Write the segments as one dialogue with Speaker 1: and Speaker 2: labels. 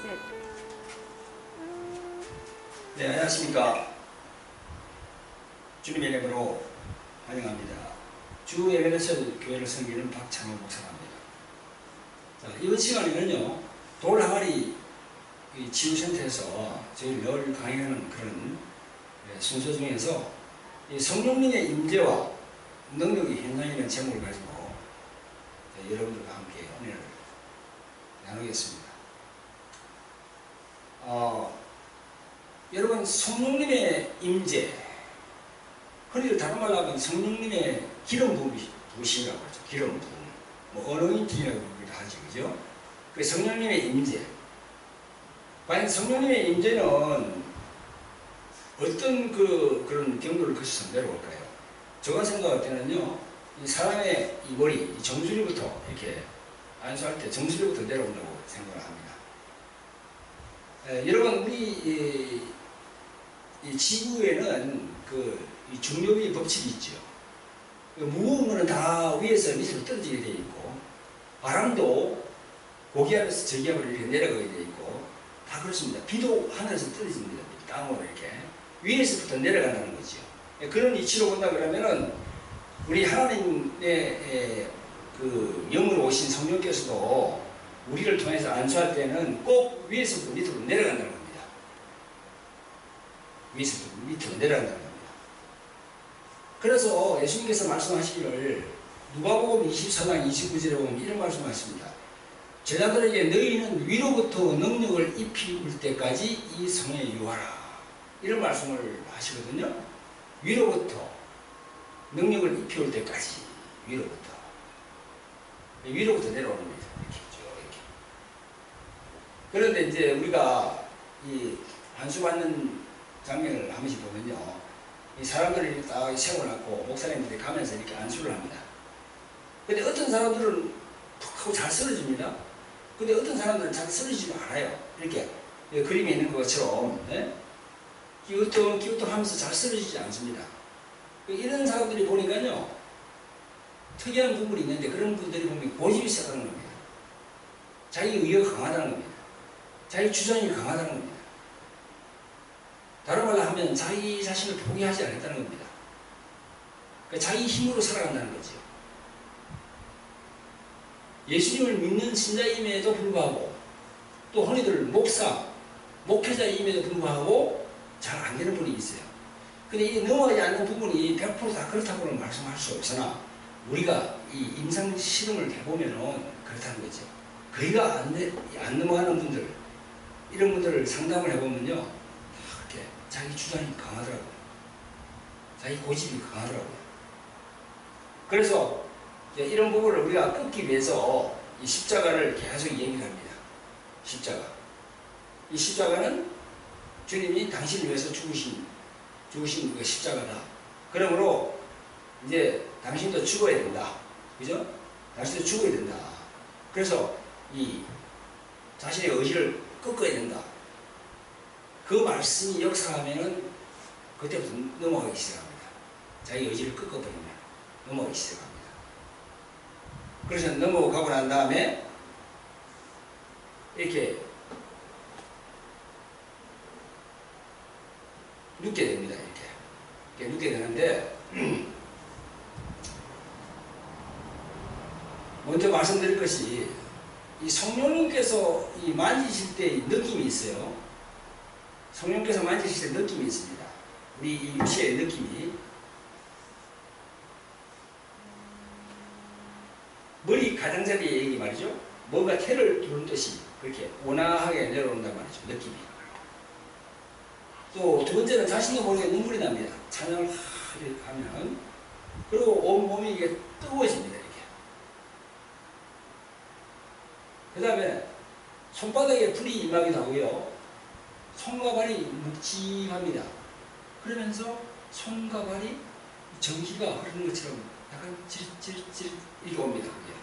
Speaker 1: 셋.
Speaker 2: 네, 안녕하십니까. 주님의 이름으로 환영합니다. 주 예배를 교회를 섬기는 박찬호 목사입니다. 자, 이번 시간에는요, 돌 항아리 치유센터에서 저희 늘 강의하는 그런 순서 중에서 이 성령님의 임재와 능력의 현상이라는 제목을 가지고 여러분들과 함께 은혜를 나누겠습니다. 여러분, 성령님의 임재, 흔히 다른 말로 하면 성령님의 기름 부으심이라고 하죠. 기름 부음, 뭐 언어인팅이라고 하지, 그죠? 그 성령님의 임재. 과연 성령님의 임재는 어떤 그런 경로를 거쳐서 내려올까요? 제가 생각할 때는요, 이 사람의 이 머리, 이 정수리부터 이렇게 안수할 때 정수리부터 내려온다고 생각을 합니다. 여러분, 우리 이 지구에는 이 중력의 법칙이 있죠. 무거운 거는 다 위에서 밑으로 떨어지게 되어 있고, 바람도 고기압에서 저기압으로 이렇게 내려가게 되어 있고, 다 그렇습니다. 비도 하늘에서 떨어집니다. 땅으로 이렇게. 위에서부터 내려간다는 거죠. 그런 이치로 본다 그러면은, 우리 하나님의 그 영으로 오신 성령께서도 우리를 통해서 안수할 때는 꼭 위에서부터 밑으로 내려간다는 겁니다. 위에서부터 밑으로 내려간다는 겁니다. 그래서 예수님께서 말씀하시기를 누가복음 24장 29절에 보면 이런 말씀하십니다. 제자들에게 너희는 위로부터 능력을 입힐 때까지 이 성에 유하라. 이런 말씀을 하시거든요. 위로부터 능력을 입혀올 때까지 위로부터 내려오는 겁니다. 이렇게 쭉 이렇게. 그런데 이제 우리가 이 안수받는 장면을 한 번씩 보면요, 이 사람들이 딱 세워놨고 목사님들이 가면서 이렇게 안수를 합니다. 근데 어떤 사람들은 푹 하고 잘 쓰러집니다. 근데 어떤 사람들은 잘 쓰러지지 않아요. 이렇게 그림에 있는 것처럼 기우뚱 하면서 잘 쓰러지지 않습니다. 이런 사람들이 보니까요, 특이한 부분이 있는데 그런 분들이 보면 고집이 세다는 겁니다. 자기 의욕이 강하다는 겁니다. 자기 주장이 강하다는 겁니다. 다른 말로 하면 자기 자신을 포기하지 않았다는 겁니다. 그러니까 자기 힘으로 살아간다는 거죠. 예수님을 믿는 신자임에도 불구하고, 또 흔히들 목회자임에도 불구하고 잘 안 되는 분이 있어요. 근데 이 넘어가지 않는 부분이 100% 다 그렇다고는 말씀할 수 없으나, 우리가 이 임상 실험을 해보면은 그렇다는 거죠. 거기가 안 넘어가는 분들, 이런 분들을 상담을 해보면요, 이렇게 자기 주장이 강하더라고요. 자기 고집이 강하더라고요. 그래서 이런 부분을 우리가 끊기 위해서 이 십자가를 계속 얘기를 합니다. 십자가. 이 십자가는 주님이 당신을 위해서 죽으신 그 십자가다. 그러므로 이제 당신도 죽어야 된다. 그죠? 당신도 죽어야 된다. 그래서 이 자신의 의지를 꺾어야 된다. 그 말씀이 역사하면은 그때부터 넘어가기 시작합니다. 자기 의지를 꺾어버리면 넘어가기 시작합니다. 그래서 넘어가고 난 다음에 이렇게 눕게 됩니다. 이렇게 눕게 되는데, 먼저 말씀드릴 것이, 이 성령님께서 이 만지실 때의 느낌이 있어요. 성령께서 만지실 때 느낌이 있습니다. 우리 이 육체의 느낌이. 머리 가장자리의 얘기 말이죠. 뭔가 태를 두른 듯이 그렇게 온화하게 내려온단 말이죠. 느낌이. 또 두 번째는 자신도 모르게 눈물이 납니다. 찬양을 이렇게 하면. 그리고 온몸이 이게 뜨거워집니다. 이렇게. 그 다음에 손바닥에 불이 임하기도 하고요. 손과 발이 묵직합니다. 그러면서 손과 발이 전기가 흐르는 것처럼 약간 찌릿찌릿 이렇게 옵니다. 그게.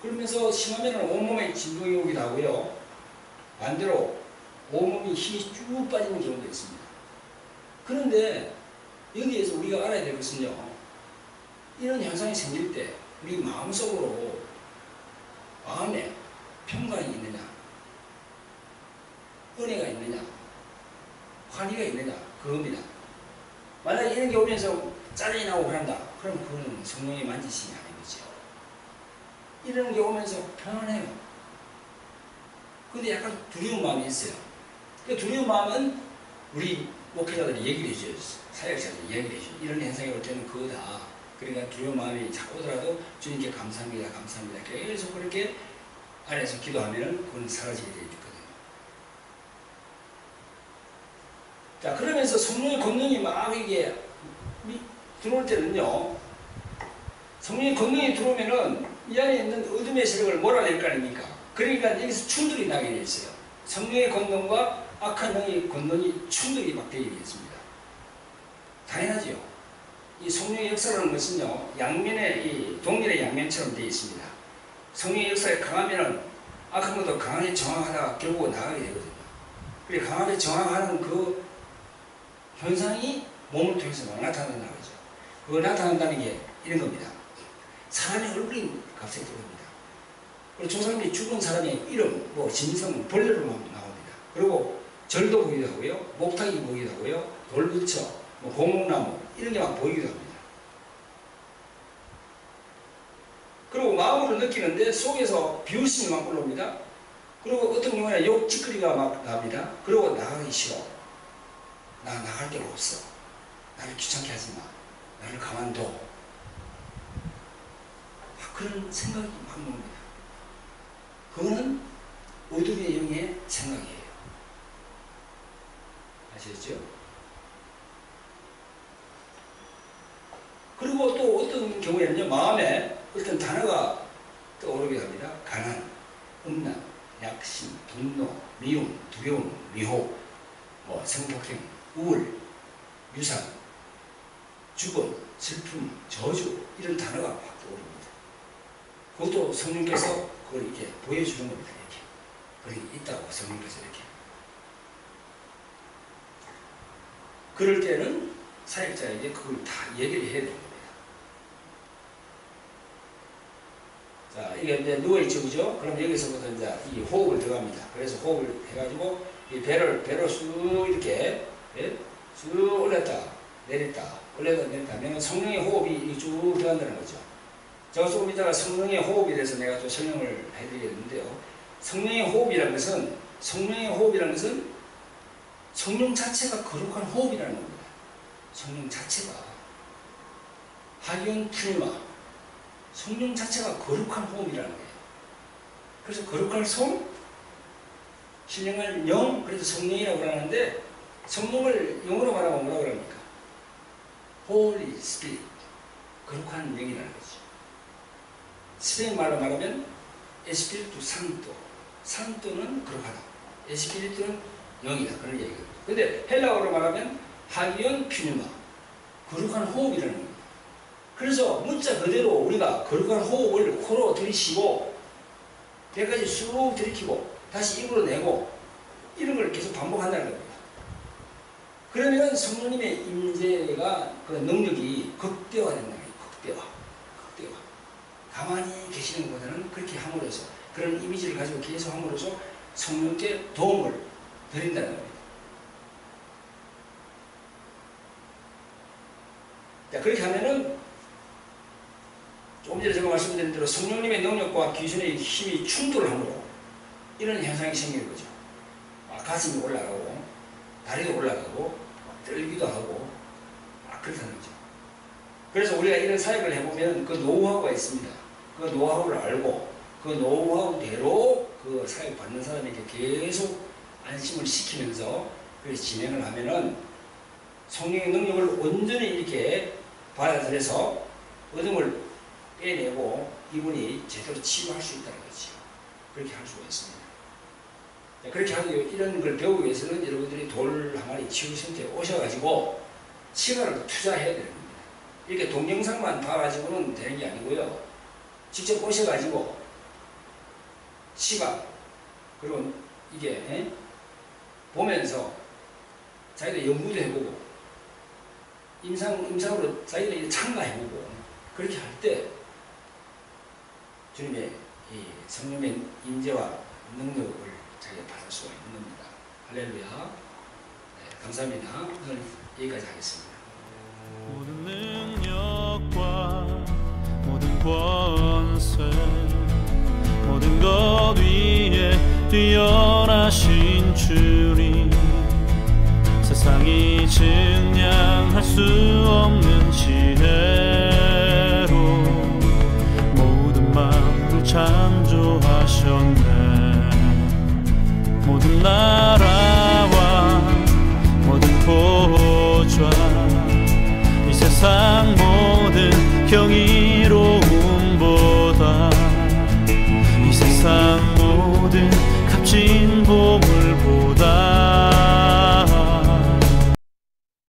Speaker 2: 그러면서 심하면 온몸에 진동이 오기도 하고요. 반대로 온몸이 힘이 쭉 빠지는 경우도 있습니다. 그런데 여기에서 우리가 알아야 될 것은요, 이런 현상이 생길 때 우리 마음속으로 마음에 평강이 있느냐, 은혜가 있느냐, 환희가 있느냐, 그겁니다. 만약에 이런 게 오면서 짜증이 나고 그런다, 그럼 그거는 성령의 만지심이 아닌 거죠. 이런 게 오면서 편안해요. 근데 약간 두려운 마음이 있어요. 그 두려운 마음은 우리 목회자들이 얘기를 해줘요. 사역자들이 얘기를 해줘요. 이런 현상이 올 때는 그거다. 그러니까 두려운 마음이 자꾸 오더라도 주님께 감사합니다, 감사합니다. 계속 그렇게 안에서 기도하면 그건 사라지게 되어 있거든요. 자, 그러면서 성령의 권능이 막 이게 들어올 때는요, 성령의 권능이 들어오면은 이 안에 있는 어둠의 세력을 몰아낼 거 아닙니까? 그러니까 여기서 충돌이 나게 되어 있어요. 성령의 권능과 악한 영의 권능이 충돌이 막 되게 되어 있습니다. 당연하지요. 이 성령의 역사라는 것은요, 양면의, 이 동일의 양면처럼 되어 있습니다. 성령의 역사에 강하면은 악한 것도 강하게 저항하다가 결국 나가게 되거든요. 그리고 강하게 저항하는 그 현상이 몸을 통해서 나타난다는 거죠. 그 나타난다는 게 이런 겁니다. 사람의 얼굴이 갑자기 들어옵니다. 그리고 조상님이 죽은 사람의 이름, 뭐 진성, 벌레로 나옵니다. 그리고 절도 보이기도 하고요, 목탁이 보이기도 하고요, 돌부처, 뭐 고목나무 이런 게 막 보이기도 합니다. 그리고 마음으로 느끼는데 속에서 비웃음이 막 올라옵니다. 그리고 어떤 경우에는 욕짓거리가 막 나옵니다. 그리고 나가기 싫어. 나 나갈 데가 없어. 나를 귀찮게 하지 마. 나를 가만둬. 그런 생각이 막 나옵니다. 그거는 어둠의 영의 생각이에요. 아시겠죠? 그리고 또 어떤 경우에는요, 마음에 어떤 단어가 떠오르게 합니다. 가난, 음란, 약심, 분노, 미움, 두려움, 미혹, 뭐 성폭행, 우울, 유산, 죽음, 슬픔, 저주 이런 단어가 막 떠오릅니다. 그것도 성령께서 그걸 이렇게 보여주는 겁니다. 이렇게. 그런 게 있다고 성령께서 이렇게. 그럴 때는 사역자에게 그걸 다 얘기를 해야 되는 겁니다. 자, 이게 이제 누워있죠, 그죠? 그럼 여기서부터 이제 이 호흡을 들어갑니다. 그래서 호흡을 해가지고 이 배로 쑥 이렇게, 예? 쑥 올렸다, 내렸다, 올렸다, 내렸다 하면 성령의 호흡이 쭉 들어간다는 거죠. 제가 조금 이따가 성령의 호흡에 대해서 내가 또 설명을 해드리겠는데요. 성령의 호흡이라는 것은, 성령 자체가 거룩한 호흡이라는 겁니다. 성령 자체가. 하기온 푸니마. 성령 자체가 거룩한 호흡이라는 거예요. 그래서 거룩할 성, 신령할 영, 그래서 성령이라고 하는데, 성령을 영어로 말하면 뭐라고 합니까? Holy Spirit. 거룩한 영이라는 거죠. 스페인 말로 말하면 에스피리투 산토. 산토는 거룩하다. 에스피리투는 영이다. 그런 얘기거든요. 근데 헬라어로 말하면 하기온 퓨니마. 거룩한 호흡이라는 겁니다. 그래서 문자 그대로 우리가 거룩한 호흡을 코로 들이쉬고 배까지 쑥 들이키고 다시 입으로 내고 이런 걸 계속 반복한다는 겁니다. 그러면 성령님의 임재가 그 능력이 극대화된다는 거예요. 극대화. 가만히 계시는 것보다는 그렇게 함으로써 그런 이미지를 가지고 계속 함으로써 성령께 도움을 드린다는 겁니다. 자, 그렇게 하면은 조금 전에 제가 말씀드린 대로 성령님의 능력과 귀신의 힘이 충돌을 함으로 이런 현상이 생기는 거죠. 가슴이 올라가고 다리도 올라가고 떨기도 하고 그렇다는 거죠. 그래서 우리가 이런 사역을 해보면 그 노하우가 있습니다. 그 노하우를 알고 그 노하우대로 그 사역 받는 사람에게 계속 안심을 시키면서 그렇게 진행을 하면은 성령의 능력을 온전히 이렇게 받아들여서 어둠을 빼내고 이분이 제대로 치유할 수 있다는 거죠. 그렇게 할 수가 있습니다. 그렇게 하기 이런 걸 배우기 위해서는 여러분들이 돌 항아리 치유센터에 오셔가지고 시간을 투자해야 되는 겁니다. 이렇게 동영상만 봐가지고는 되는 게 아니고요. 직접 오셔가지고 시각 그리고 이게 보면서 자기도 연구도 해보고 임상으로 자기도 참가해보고 그렇게 할 때 주님의 이 성령의 임재와 능력을 자기가 받을 수가 있는 겁니다. 할렐루야. 네, 감사합니다. 오늘 여기까지 하겠습니다.
Speaker 1: 모든 능력과 모든 권세 모든 것 위에 뛰어나신 주님 세상이 증량할 수 없는 지혜로 모든 만물 창조하셨네. 모든 나라와 모든 보좌 이 세상 모든 경이로움보다 이 세상 모든 값진 보물보다